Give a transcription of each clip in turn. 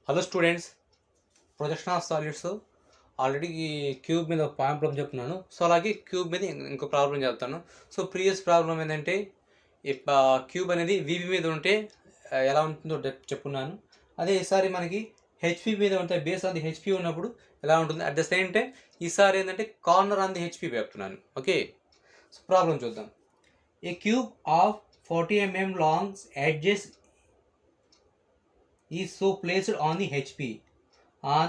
Hello students, projection of solids already ఈ cube మీద ఒక ప్రాబ్లం చెప్తున్నాను. సో అలాగే క్యూబ్ మీద ఇంకో ప్రాబ్లం చెప్తాను. సో ప్రీవియస్ ప్రాబ్లం ఏంటంటే క్యూబ్ అనేది వీబీ మీద ఉంటే ఎలా ఉంటుందో చెప్పున్నాను. అదే ఈసారి మనకి హెచ్పి మీద ఉంటే బేస్ ఆన్ ది హెచ్పి ఉన్నప్పుడు ఎలా ఉంటుంది. అట్ ద సేమ్ టైం ఈసారి ఏంటంటే కార్నర్ ఆన్ ది హెచ్పి చెప్తున్నాను. ఓకే, సో ప్రాబ్లం చూద్దాం. ఏ cube of 40 mm long edges is so placed on the HP on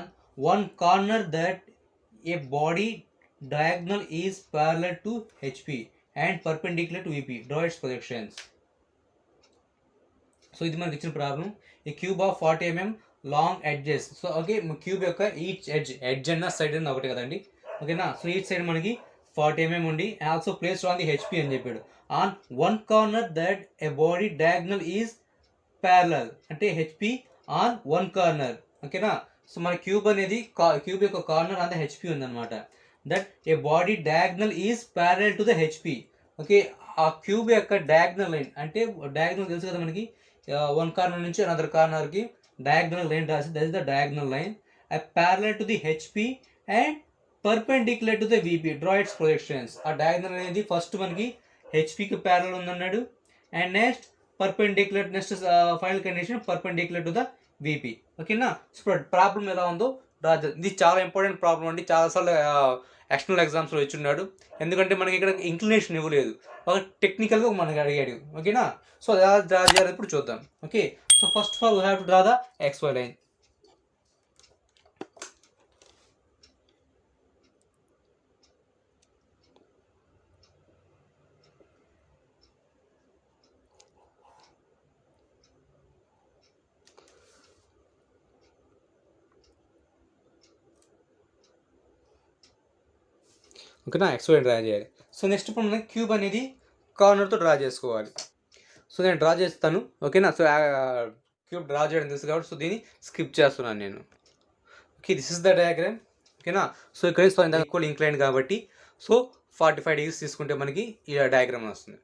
one corner that a body diagonal is parallel to HP and perpendicular to VP. Draw its projections. So ఇది మనకి ఇచ్చిన problem. A cube of 40 mm long edges. So okay, cube యొక్క each edge అన్న side అన్న ఒకటి కదండి. ఓకేనా, so each side మనకి 40 mm ఉండి also placed on the HP అని చెప్పాడు. On one corner that A body diagonal is parallel అంటే హెచ్పి ఆన్ వన్ కార్నర్. ఓకేనా, సో మన క్యూబ్ అనేది క్యూబ్ యొక్క కార్నర్ ఆన్ ద హెచ్పి ఉందన్నమాట. That A body diagonal is parallel to the HP. Okay, ఆ cube యొక్క diagonal line అంటే diagonal తెలుసు కదా మనకి, వన్ కార్నర్ నుంచి అనదర్ కార్నర్కి diagonal line రాసి, that is the diagonal line parallel to the HP and perpendicular to the VP. Draw its projections. ఆ diagonal అనేది ఫస్ట్ మనకి హెచ్పికి ప్యారల్ ఉందన్నాడు, and next perpendicular, next final condition perpendicular to the VP. ఓకేనా, so problem ఎలా ఉందో ఇది చాలా ఇంపార్టెంట్ ప్రాబ్లం అండి. చాలాసార్లు ఎక్స్టర్నల్ ఎగ్జామ్స్లో ఇచ్చున్నాడు. ఎందుకంటే మనకి ఇక్కడ ఇంక్లినేషన్ ఇవ్వలేదు, ఒక టెక్నికల్గా మనకి అడిగాడు. ఓకేనా, సో ఎలా డ్రా చేయాలి ఇప్పుడు చూద్దాం. Okay, so first of all we have to draw the xy line. ఓకేనా, xy డ్రా చేయాలి. సో నెక్స్ట్ ఇప్పుడు మనం క్యూబ్ అనేది కార్నర్తో డ్రా చేసుకోవాలి. సో నేను డ్రా చేస్తాను. ఓకేనా, సో క్యూబ్ డ్రా చేయడం తెలుసు కాబట్టి సో దీన్ని స్కిప్ చేస్తున్నాను నేను. Okay, this is the diagram. ఓకేనా, సో ఇక్కడ ఈక్వల్ ఇంక్లైన్ కాబట్టి సో 45 degrees తీసుకుంటే మనకి ఈ డయాగ్రామ్ వస్తుంది.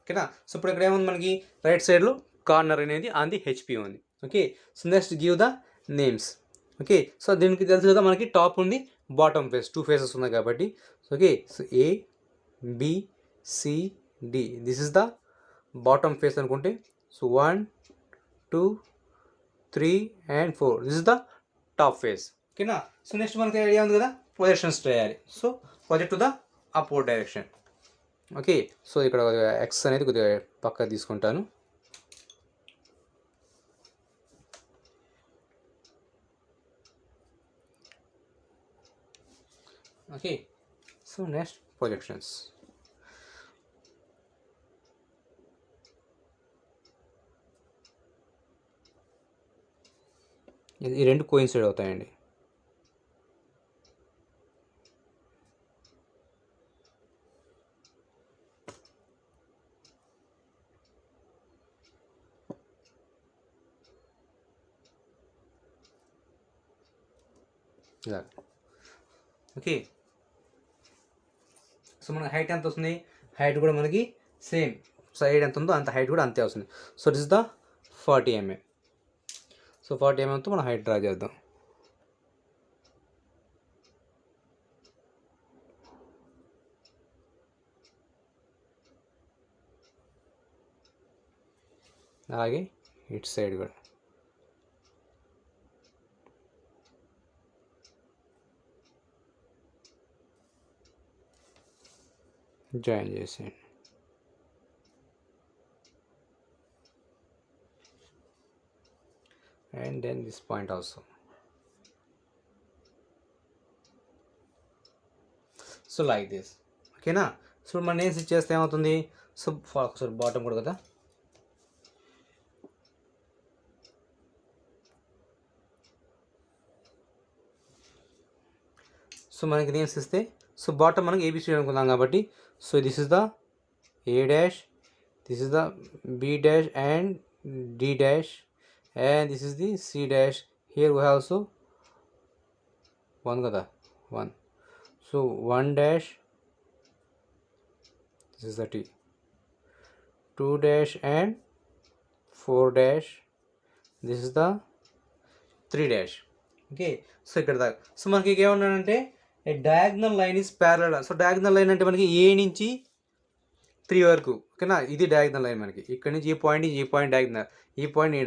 ఓకేనా, సో ఇప్పుడు ఇక్కడ ఏముంది మనకి రైట్ సైడ్లో కార్నర్ అనేది ఆన్ ది హెచ్పి ఉంది. Okay, so next give the names. Okay, so దీనికి తెలుసు కదా మనకి టాప్ ఉంది, బాటమ్ ఫేస్, 2 ఫేసెస్ ఉన్నాయి కాబట్టి. Okay, so A B C D, this is the bottom face అనుకుంటే. So 1 2 3 and 4, this is the top face. ఓకేనా, సో నెక్స్ట్ మనకి ఐడియా ఉంది కదా ప్రొజెక్షన్స్ చేయాలి. So project to the upward direction. Okay, so ఇక్కడ X అనేది కొద్దిగా పక్క తీసుకుంటాను. Okay, so next projections. ఈ రెండు కోయిన్సైడ్ అవుతాయండి. ఇలా. ఓకే, సో మన హైట్ ఎంత వస్తుంది, హైట్ కూడా మనకి సేమ్, సైడ్ ఎంత ఉందో అంత హైట్ కూడా అంతే వస్తుంది. So this is the 40 mm. So 40 mm తో మనం హైట్ డ్రా చేద్దాం. అలాగే ఇటు సైడ్ కూడా. జాయిన్ చేసేయండి. And then this point also. So like this. ఓకేనా, సో మన నేమ్స్ ఇచ్చేస్తే ఏమవుతుంది, సో ఒకసారి బాటమ్ కూడా కదా. సో మనకి నేమ్స్ ఇస్తే, సో బాటమ్ మనకి ఏబిసిడి అనుకుందాం కాబట్టి, so this is the A dash, this is the B dash and D dash, and this is the C dash. Here we have also 1 kada 1, so 1 dash, this is the T, 2 dash and 4 dash, this is the 3 dash. Okay, so ఇక్కడ దాకా. So మనకి ఏమన్నానంటే diagonal line is parallel. So diagonal line అంటే మనకి ఏ నుంచి 3 వరకు. ఓకేనా, ఇది డయాగ్నల్ లైన్ మనకి. ఇక్కడ నుంచి ఈ పాయింట్ నుంచి ఈ పాయింట్ డయాగ్నల్, ఈ పాయింట్ ఈ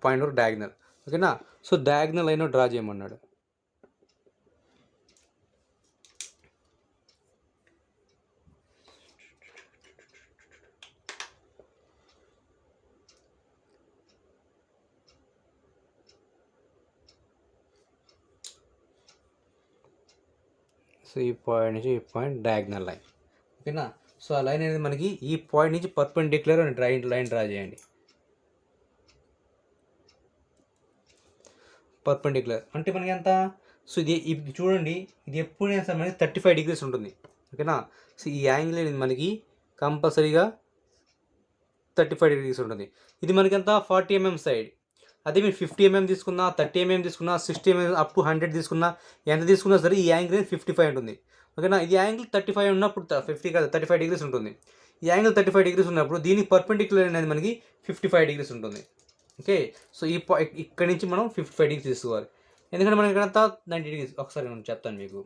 పాయింట్ వరకు డయాగ్నల్. ఓకేనా, సో డయాగ్నల్ లైన్ డ్రా చేయమన్నాడు. సో ఈ పాయింట్ నుంచి ఈ పాయింట్ డయాగ్నల్ లైన్. ఓకేనా, సో ఆ లైన్ అనేది మనకి ఈ పాయింట్ నుంచి పర్పెండిక్యులర్ లైన్ డ్రా చేయండి. పర్పెండిక్యులర్ అంటే మనకి ఎంత? సో ఇది చూడండి, ఇది ఎప్పుడైనా సరే మనకి 35 degrees ఉంటుంది. ఓకేనా, సో ఈ యాంగిల్ అనేది మనకి కంపల్సరీగా 35 degrees ఉంటుంది. ఇది మనకి ఎంత? 40 mm సైడ్. అదే మీరు 50 mm తీసుకున్నా, 30 mm తీసుకున్నా, 60 mm అప్ టు 100 తీసుకున్నా, ఎంత తీసుకున్నా సరే ఈ యాంగిల్ 55 ఉంటుంది. ఓకేనా, ఇది యాంగిల్ 35 ఉన్నప్పుడు 50 కాదు 35 degrees ఉంటుంది. ఈ యాంగిల్ 35 degrees ఉన్నప్పుడు దీనికి పర్పెండిక్యులర్ అనేది మనకి 55 degrees ఉంటుంది. ఓకే, సో ఇక్కడ నుంచి మనం 55 degrees తీసుకోవాలి. ఎందుకంటే మనకి ఇక్కడంతా 90 degrees. ఒకసారి నేను చెప్తాను మీకు.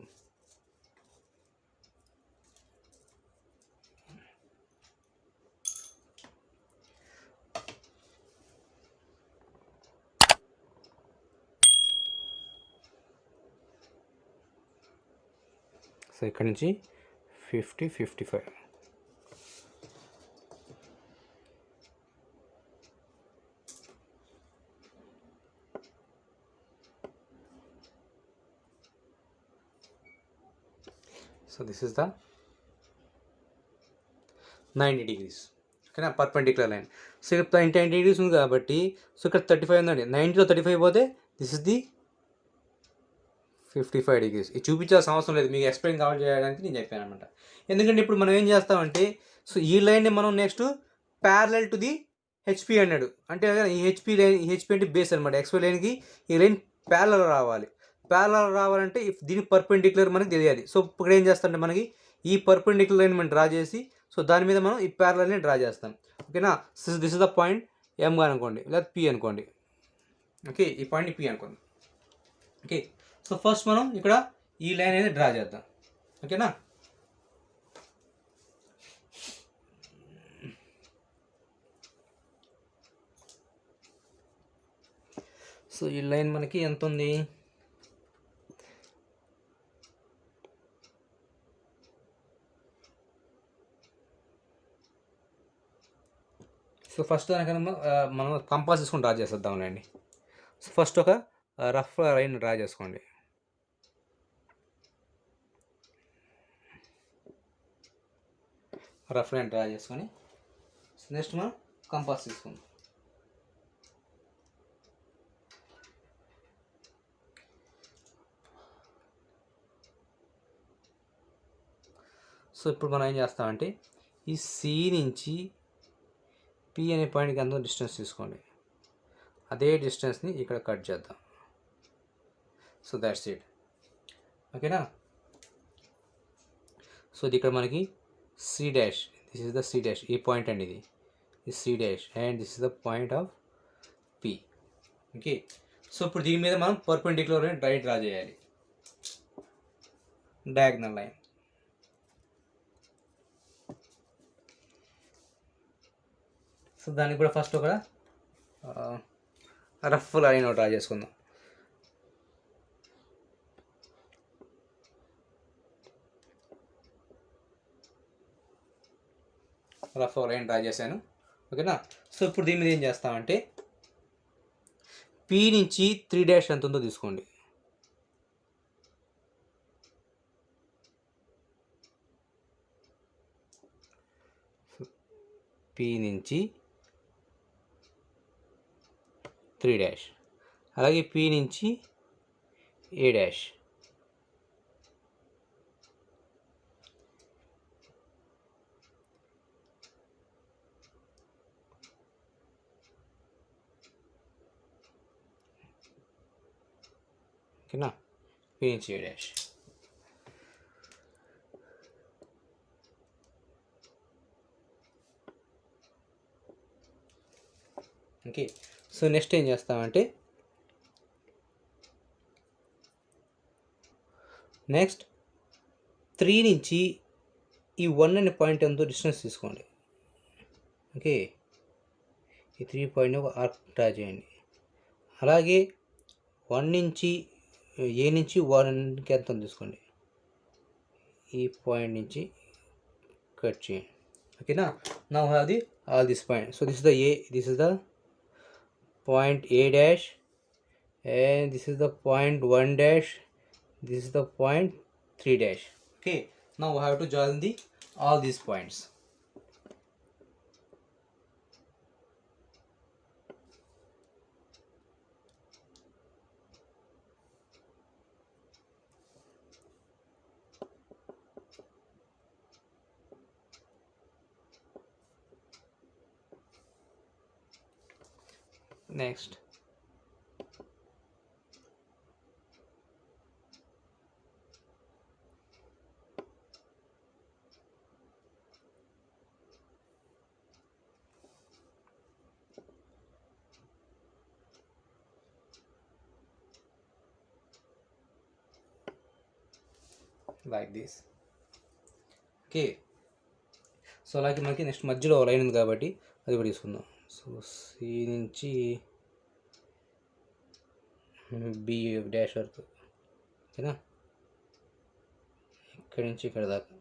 సో ఇక్కడ నుంచి 55. So this is the 90 degrees. ఓకేనా, పర్పెండిక్యులర్ లైన్. సో ఇక్కడ 90 degrees ఉంది కాబట్టి, సో ఇక్కడ 35 ఉందండి. 90లో 35 పోతే దిస్ ఇస్ ది 55 degrees. ఇది చూపించాల్సిన అవసరం లేదు, మీకు ఎక్స్ప్లెయిన్ కావాలి చేయడానికి నేను చెప్పాను అనమాట. ఎందుకంటే ఇప్పుడు మనం ఏం చేస్తామంటే, సో ఈ లైన్ని మనం next parallel to the HP అన్నాడు. అంటే ఈ హెచ్పి లైన్, ఈ హెచ్పి అంటే బేస్ అనమాట. ఎక్స్పై లైన్కి ఈ లైన్ ప్యారలల్ రావాలి. ప్యారలల్ రావాలంటే దీని పర్పెండిక్యులర్ మనకి తెలియాలి. సో ఇప్పుడు ఏం చేస్తామంటే మనకి ఈ పర్పెండిక్యులర్ లైన్ మనం డ్రా చేసి, సో దాని మీద మనం ఈ ప్యారలల్ని డ్రా చేస్తాం. ఓకేనా, దిస్ ఇస్ ద పాయింట్ ఎంగా అనుకోండి, లేదా పి అనుకోండి. ఓకే, ఈ పాయింట్ని పి అనుకోండి. ఓకే, సో ఫస్ట్ మనం ఇక్కడ ఈ లైన్ అనేది డ్రా చేద్దాం. ఓకేనా, సో ఈ లైన్ మనకి ఎంత ఉంది? సో ఫస్ట్ దానికన్నా మనం కంపాస్ తీసుకొని డ్రా చేసేద్దాంలేండి. సో ఫస్ట్ ఒక రఫ్ లైన్ డ్రా చేసుకోండి. రఫ్ లైన్ డ్రా చేసుకొని నెక్స్ట్ మనం కంపాస్ తీసుకుందాం. సో ఇప్పుడు మనం ఏం చేస్తామంటే ఈ సి నుంచి పి అనే పాయింట్కి అంత డిస్టెన్స్ తీసుకోండి. అదే డిస్టెన్స్ని ఇక్కడ కట్ చేద్దాం. So that's it. ఓకేనా, సో ఇది ఇక్కడ మనకి C dash, this is the C dash, ఈ పాయింట్ అండి ఇది C dash, and this is the point of P. Okay, so ఇప్పుడు దీని మీద మనం పర్పెండిక్యులర్ లైన్ డ్రా చేయాలి, డయాగ్నల్ లైన్. సో దానికి కూడా ఫస్ట్ ఒక రఫ్ లైన్ డ్రా చేసుకుందాం. రఫ్ లైన్ డ్రా చేశాను. ఓకేనా, సో ఇప్పుడు దీని మీద ఏం చేస్తామంటే పి నుంచి 3 డాష్ ఎంత ఉందో తీసుకోండి. పి నుంచి 3 డాష్, అలాగే పి నుంచి ఏ డాష్. ఓకేనా, పి నుంచి ఏ డాష్. ఓకే, సో నెక్స్ట్ ఏం చేస్తామంటే నెక్స్ట్ 3 నుంచి ఈ 1 అనే పాయింట్ ఎంతో డిస్టెన్స్ తీసుకోండి. ఓకే, ఈ 3 పాయింట్ ఒక ఆర్క్ డ్రా చేయండి. అలాగే 1 నుంచి ఏ నుంచి 1కి ఎంత తీసుకోండి, ఈ పాయింట్ నుంచి కట్ చేయండి. ఓకేనా, now have the all this point. So this is the A, this is the point A dash, and this is the point 1 dash, this is the point 3 dash. Okay, now we have to join the all these points. Next, like this. Okay, so అలాగే మనకి next మధ్యలో line ఉంది కాబట్టి అది కూడా తీసుకుందాం. So C నుంచి B dash వరకు. ఓకేనా, ఇక్కడి నుంచి ఇక్కడ దాకా,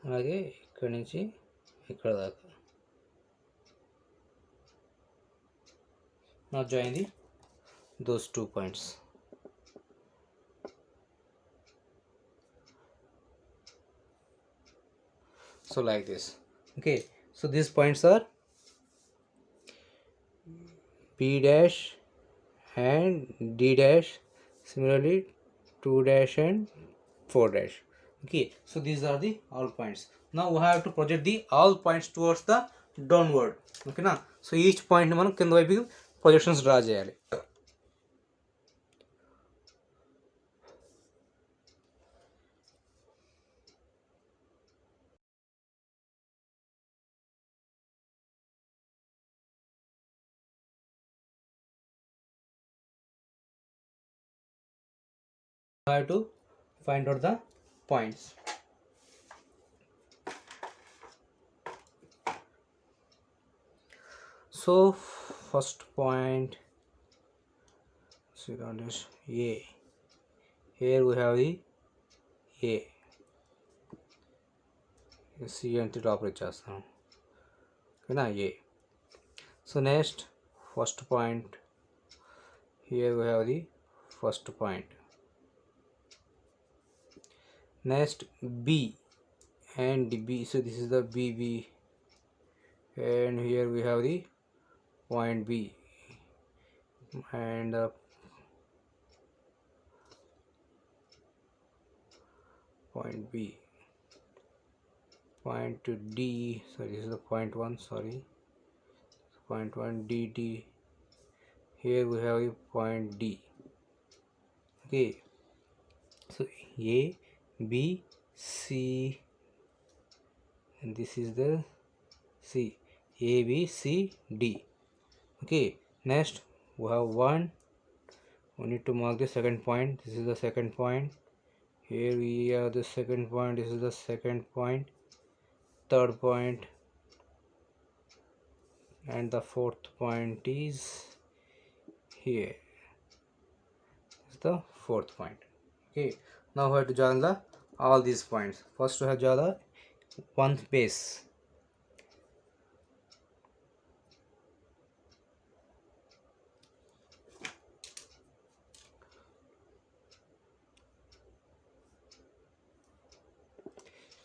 అలాగే ఇక్కడి నుంచి ఇక్కడ దాకా. Now join those 2 points. So like this. Okay, so these points are B dash and D dash, similarly 2 dash and 4 dash. Okay, so these are the all points. Now we have to project the all points towards the downward. Okay na, so each point మనం కింద వైపు projections draw చేయాలి. I have to find out the points. So first point, see on this A. Here we have the A. C and top చేస్తాం. ఓకేనా, A. So next first point, here we have the first point. Next B and B, so this is the BB, and here we have the point B, and point B, point to D, so this is the point 1, sorry, point 1 DD, here we have the point D. Okay, so A, B, C, and this is the C, A, B, C, D. Okay, next we have 1, we need to mark the second point. This is the second point. Here we have the second point, this is the second point, third point, and the fourth point is here. This is the fourth point. Okay, now we have to join the all these points. First we have to join the one base.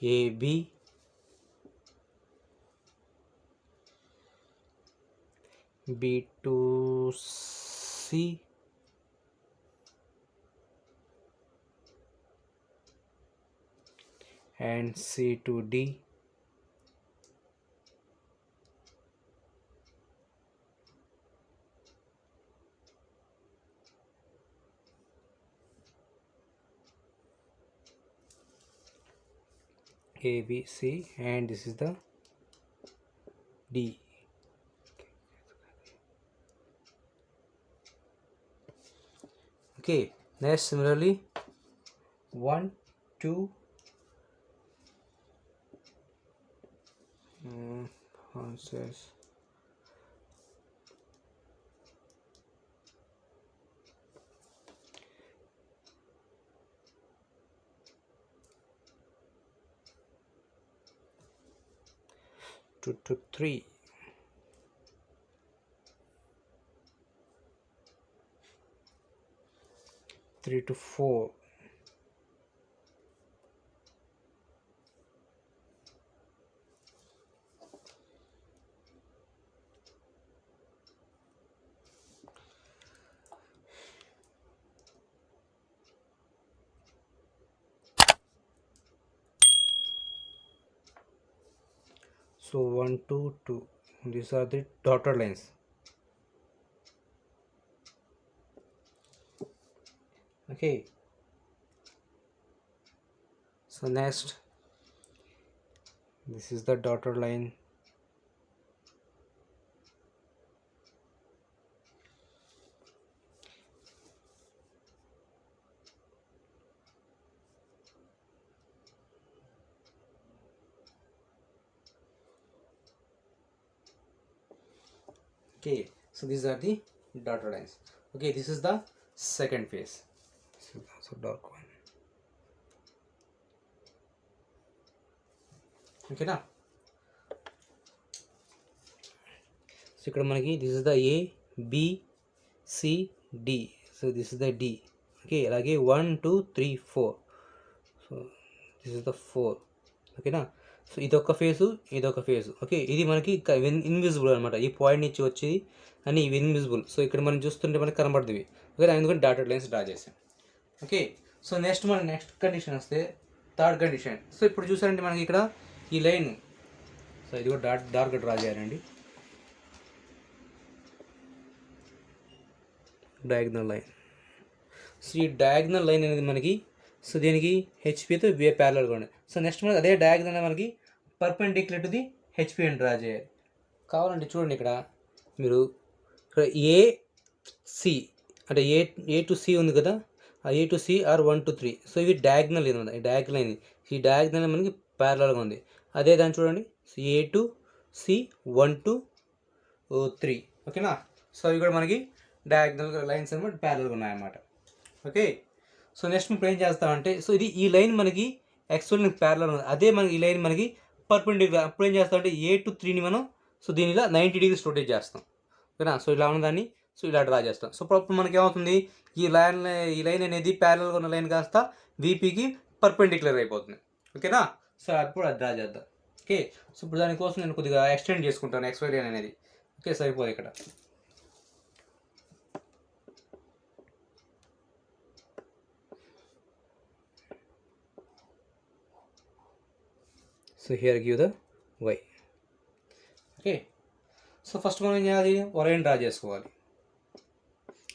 AB, B to C, and C to D, A, B, C, and this is the D. Okay, Next, similarly 1 2 answers 2 to 3 3 to 4 so 1 2 2 these are the dotted lines. Okay, so next this is the dotted line. Okay, so these are the dotted lines. Okay, this is the second phase. This is also dark one. Okay na, so ఇక్కడ మనకి this is the A B C D, so this is the D. Okay, అలాగే 1 2 3 4, so this is the 4. ఓకేనా, so ఇదొక face ఇదొక face. Okay, ఇది మనకి invisible అనమాట. ఈ పాయింట్ నుంచి వచ్చి అని ఇవి ఇన్విజిబుల్. సో ఇక్కడ మనం చూస్తుంటే మనకి కనబడుతుంది. ఓకే, ఎందుకంటే డాటెడ్ లైన్స్ డ్రా చేసాం. ఓకే, సో నెక్స్ట్ మన నెక్స్ట్ కండిషన్ వస్తే థర్డ్ కండిషన్. సో ఇప్పుడు చూసారంటే మనకి ఇక్కడ ఈ లైన్, సో ఇది కూడా డార్క్ డ్రా చేయాలండి. Diagonal line. సో ఈ డయాగ్నల్ లైన్ అనేది మనకి, సో దీనికి హెచ్పితో ప్యారలల్గా ఉండే. సో నెక్స్ట్ మనకి అదే డయాగ్నల్ మనకి పర్పెండిక్యులర్ టు ది హెచ్పి అని డ్రా చేయాలి. కావాలంటే చూడండి, ఇక్కడ మీరు ఇక్కడ ఏసి అంటే ఏ టు సి ఉంది కదా, ఆ A to C are 1 to 3. So ఇవి డయాగ్నల్ అనమాట. ఈ డయాగ్నల్ అయింది, ఈ డయాగ్నల్ మనకి ప్యారలల్గా ఉంది. అదే దాన్ని చూడండి, so A to C 1 to 3. ఓకేనా, సో ఇవి కూడా మనకి డయాగ్నల్ లైన్స్ అనమాట, ప్యారలల్గా ఉన్నాయన్నమాట. ఓకే, సో నెక్స్ట్ మనం ఏం చేస్తామంటే, సో ఇది ఈ లైన్ మనకి యాక్చువల్ ప్యారలల్ ఉంది, అదే మనకి ఈ లైన్ మనకి పర్పెండిక్యులర్. అప్పుడు ఏం చేస్తామంటే ఏ టు 3ని మనం సో దీని ఇలా 90 degrees రొటేట్ చేస్తాం. ఓకేనా, సో ఇలా ఉన్నదాన్ని సో ఇలా డ్రా చేస్తాం. సో అప్పుడు మనకి ఏమవుతుంది, ఈ లైన్ అనేది ప్యారలల్గా ఉన్న లైన్ కాస్త వీపీకి పర్పెండిక్యులర్ అయిపోతుంది. ఓకేనా, సో అప్పుడు అది డ్రా చేద్దాం. ఓకే, సో ఇప్పుడు దానికోసం నేను కొద్దిగా ఎక్స్టెండ్ చేసుకుంటాను ఎక్స్వై లైన్ అనేది. ఓకే, సరిపోదు ఇక్కడ. So here give the Y. Okay, so first మనం ఏం చేయాలి, లైన్ డ్రా చేసుకోవాలి.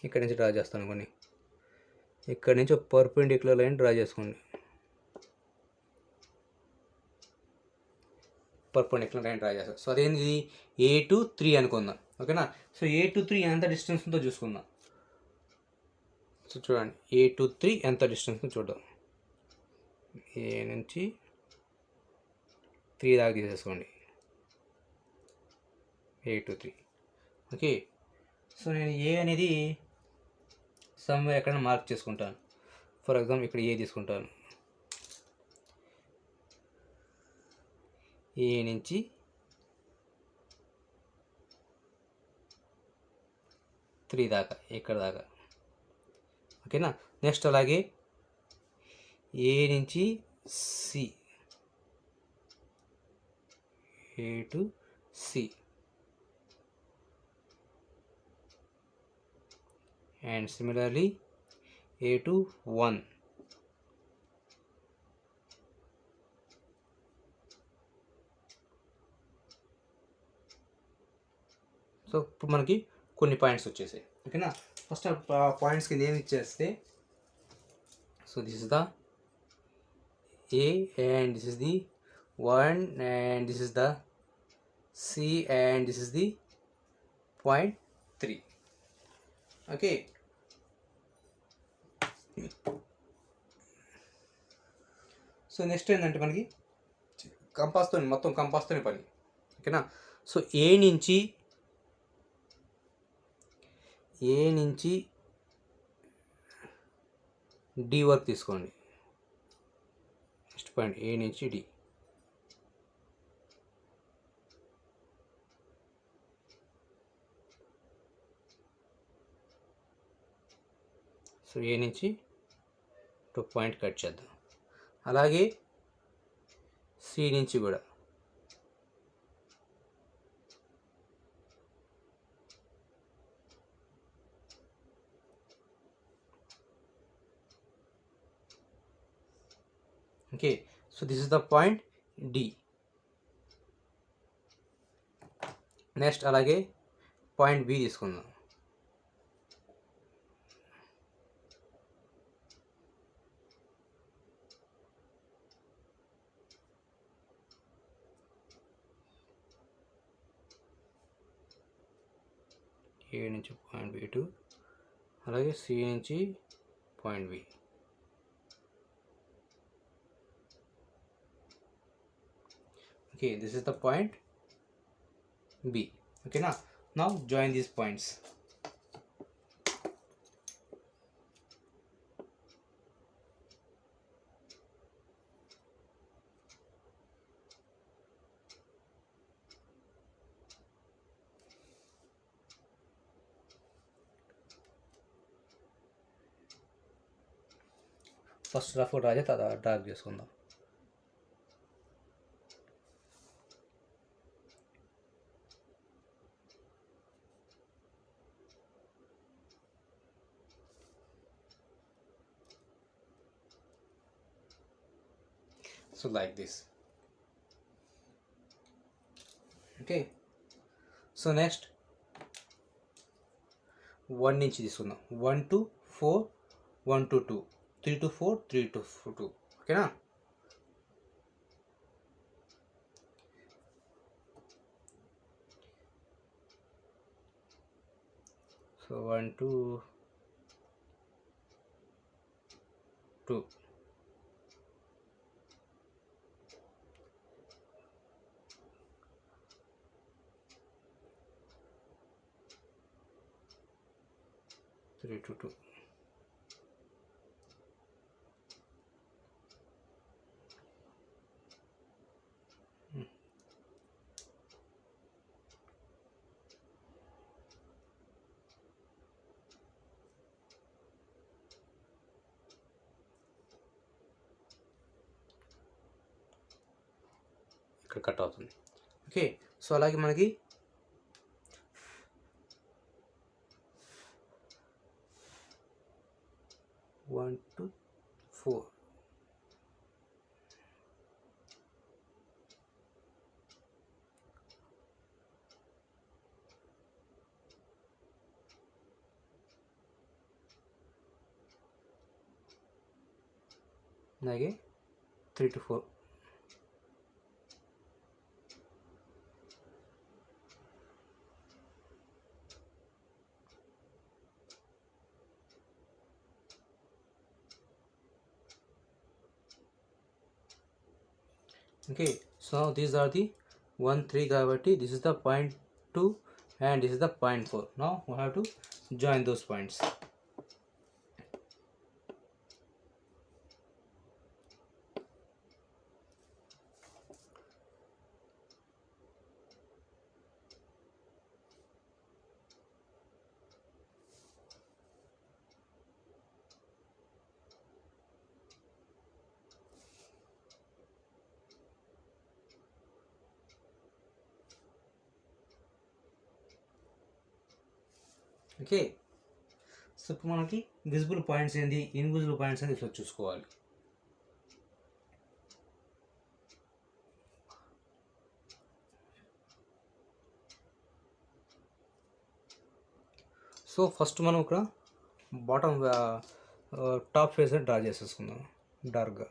ఇక్కడి నుంచి డ్రా చేస్తాను కొన్ని, ఇక్కడి నుంచి ఒక పర్పెండిక్యులర్ లైన్ డ్రా చేసుకోండి. పర్పెండిక్యులర్ లైన్ డ్రా చేస్తాం. సో అదేంటి, ఏ టు 3 అనుకుందాం. ఓకేనా, సో ఏ టు 3 ఎంత డిస్టెన్స్ ఉందో చూసుకుందాం. సో చూడండి, ఏ టు 3 ఎంత డిస్టెన్స్ ఉందో చూద్దాం. ఏ నుంచి 3 దాకా తీసేసుకోండి, ఏ టు 3. ఓకే, సో నేను ఏ అనేది సమ్వేర్ ఎక్కడ మార్క్ చేసుకుంటాను. ఫర్ ఎగ్జాంపుల్ ఇక్కడ ఏ తీసుకుంటాను. ఏ నుంచి 3 దాకా, ఇక్కడ దాకా. ఓకేనా, నెక్స్ట్ అలాగే ఏ నుంచి C, A to C, and similarly a to 1. సో ఇప్పుడు మనకి కొన్ని పాయింట్స్ వచ్చేసాయి. ఓకేనా, ఫస్ట్ పాయింట్స్ కింద ఏమి ఇచ్చేస్తే, so this is the A and this is the 1 and this is the C and this is the point 3. Okay, so next ఏంటంటే మనకి కంపాస్తో మొత్తం కంపాస్తోనే పని, ఓకేనా. సో ఏ నుంచి డి వరకు తీసుకోండి. నెక్స్ట్ పాయింట్ ఏ నుంచి డి. సో ఏ నుంచి ఒక పాయింట్ కట్ చేద్దాం. అలాగే సి నుంచి కూడా okay. So this is the point D. Next అలాగే పాయింట్ బి తీసుకుందాం. ఏ నుంచి పాయింట్ బి టు, అలాగే సి నుంచి point B. Okay, this is the point B. ఓకేనా. Now join these points. First rough draw చేసి తర్వాత డ్రాగ్ చేసుకుందాం. So like this. Okay. So next 1 నుంచి తీసుకుందాం. 1 to 4, 1 to 2, 3 to 4, 3 to 2. ఓకేనా. So 1 to 2. Three to 2. ఇక్కడ cut అవుతుంది. Okay. So అలాగే మనకి 1 to 4. అలాగే 3 to 4. Okay, so these are the 1 3 కాబట్టి this is the point 2 and this is the point 4. Now we have to join those points. Okay. So ఇప్పుడు మనకి visible points ఏంది, invisible points ఏంది ఇప్పుడు చూసుకోవాలి. సో ఫస్ట్ మనం ఇక్కడ బాటమ్ టాప్ ఫేస్ డ్రా చేసేసుకుందాం డార్క్గా.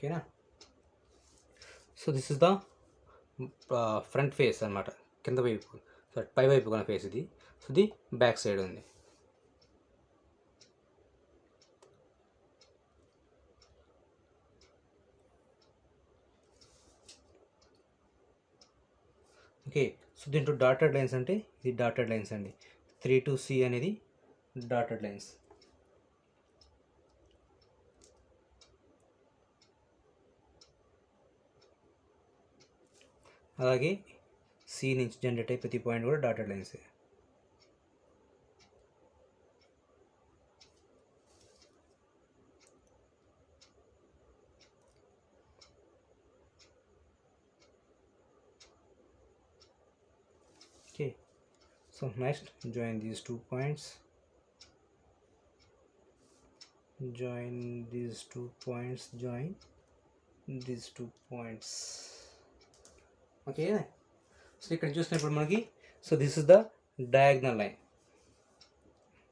ఓకేనా. So this is the front face అనమాట, కింద వైపు సారీ పై వైపు కొన్న ఫేస్ ఇది. సో ఇది బ్యాక్ సైడ్ ఉంది. ఓకే. సో దీంట్లో డాటెడ్ లైన్స్ అంటే ఇది డాటెడ్ లైన్స్ అండి. 3 to C అనేది డాటెడ్ లైన్స్. అలాగే సి నుంచి జనరేట్ అయ్యే ప్రతి పాయింట్ కూడా dotted lines. Okay. So next join these 2 points, join these 2 points, join these 2 points. Okay. So ఇక్కడ చూసినప్పుడు మనకి so this is the diagonal line.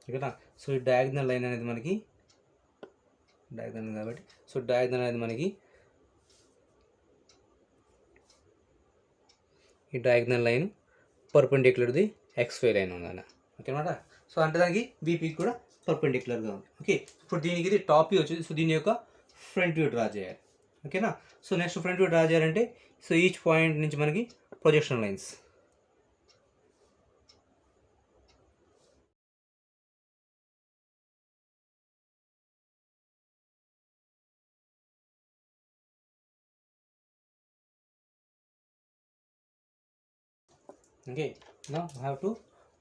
ఓకేనా. సో ఈ డయాగ్నల్ లైన్ అనేది మనకి డయాగ్నల్ కాబట్టి సో డయాగ్నల్ అనేది మనకి ఈ డయాగ్నల్ లైన్ పర్పెండిక్యులర్ది XY లైన్ ఉందన్న. ఓకే అనమాట. సో అంటే దానికి బీపీకి కూడా పర్పెండిక్యులర్గా ఉంది. ఓకే. ఇప్పుడు దీనికి ఇది టాప్ వ్యూ వచ్చింది. సో దీని యొక్క ఫ్రంట్ వ్యూ డ్రా చేయాలి. ఓకేనా. So next front view draw చేయాలంటే సో ఈచ్ పాయింట్ నుంచి మనకి projection lines. Okay, now I have to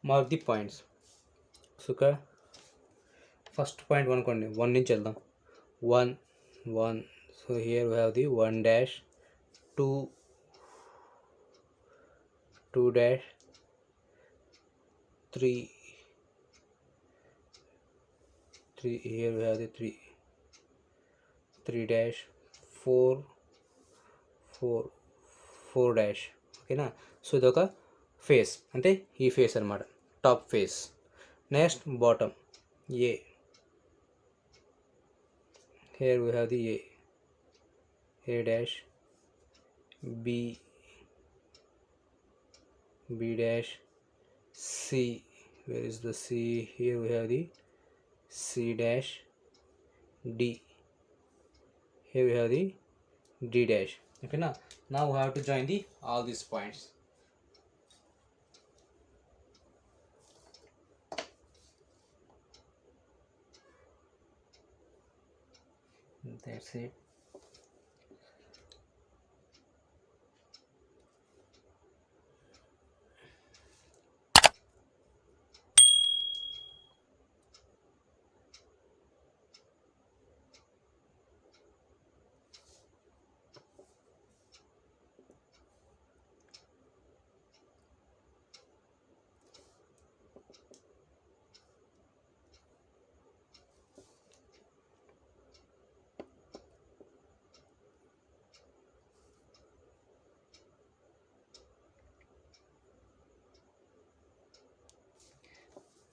mark the points. So first point 1 kondi 1 నుంచి వెళ్దాం. 1 1. So here we have the 1 dash 2 2 dash 3 3. Here we have the 3 3 dash 4 4 4 dash. ఓకేనా. So ఇదొక face అంటే ఈ face అనమాట, top face. Next bottom A. Here we have the A dash B B dash C. Where is the C? Here we have the C dash D. Here we have the D dash. ఓకేనా. Now we have to join the all these points. That's it.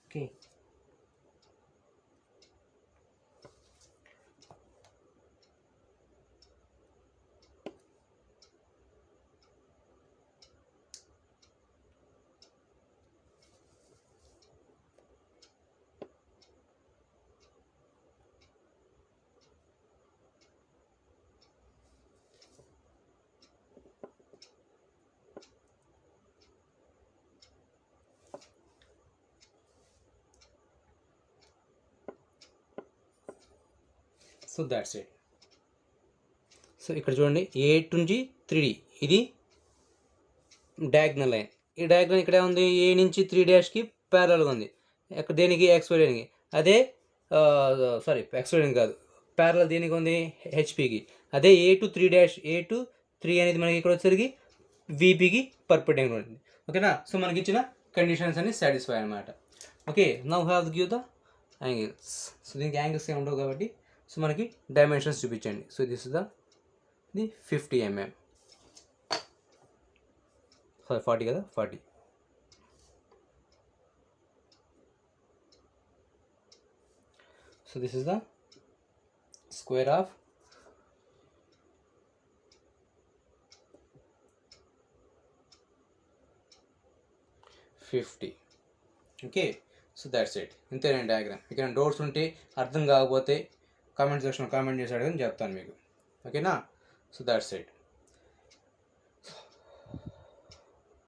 Okay. So that's it. So ఇక్కడ చూడండి ఏ నుంచి 3D ఇది diagonal line. ఈ diagonal ఇక్కడ ఉంది ఏ నుంచి 3 డాష్కి ప్యారల్గా ఉంది. ఇక్కడ దేనికి XY లైన్కి. అదే సారీ XY లైన్ కాదు, ప్యారల్ దేనికి ఉంది హెచ్పికి. అదే A to 3 dash A to 3 అనేది మనకి ఇక్కడ వచ్చేసరికి వీపీకి పర్పెండిక్యులర్ ఉంటుంది. ఓకేనా. సో మనకి ఇచ్చిన కండిషన్స్ అన్ని సాటిస్ఫై అనమాట. Okay. Now have give the angles. So దీనికి యాంగిల్స్ ఏమి ఉండవు కాబట్టి సో మనకి డైమెన్షన్స్ చూపించండి. So this is the 50 mm. Sorry 40 కదా, 40. So this is the square of 50. Okay, so that's it. ఇంతేనండి డయాగ్రామ్. ఇక్కడ డౌట్స్ ఉంటే అర్థం కాకపోతే కామెంట్ సెక్షన్లో కామెంట్ చేసి అడగని చెప్తాను మీకు. ఓకేనా, సో దట్స్ ఇట్.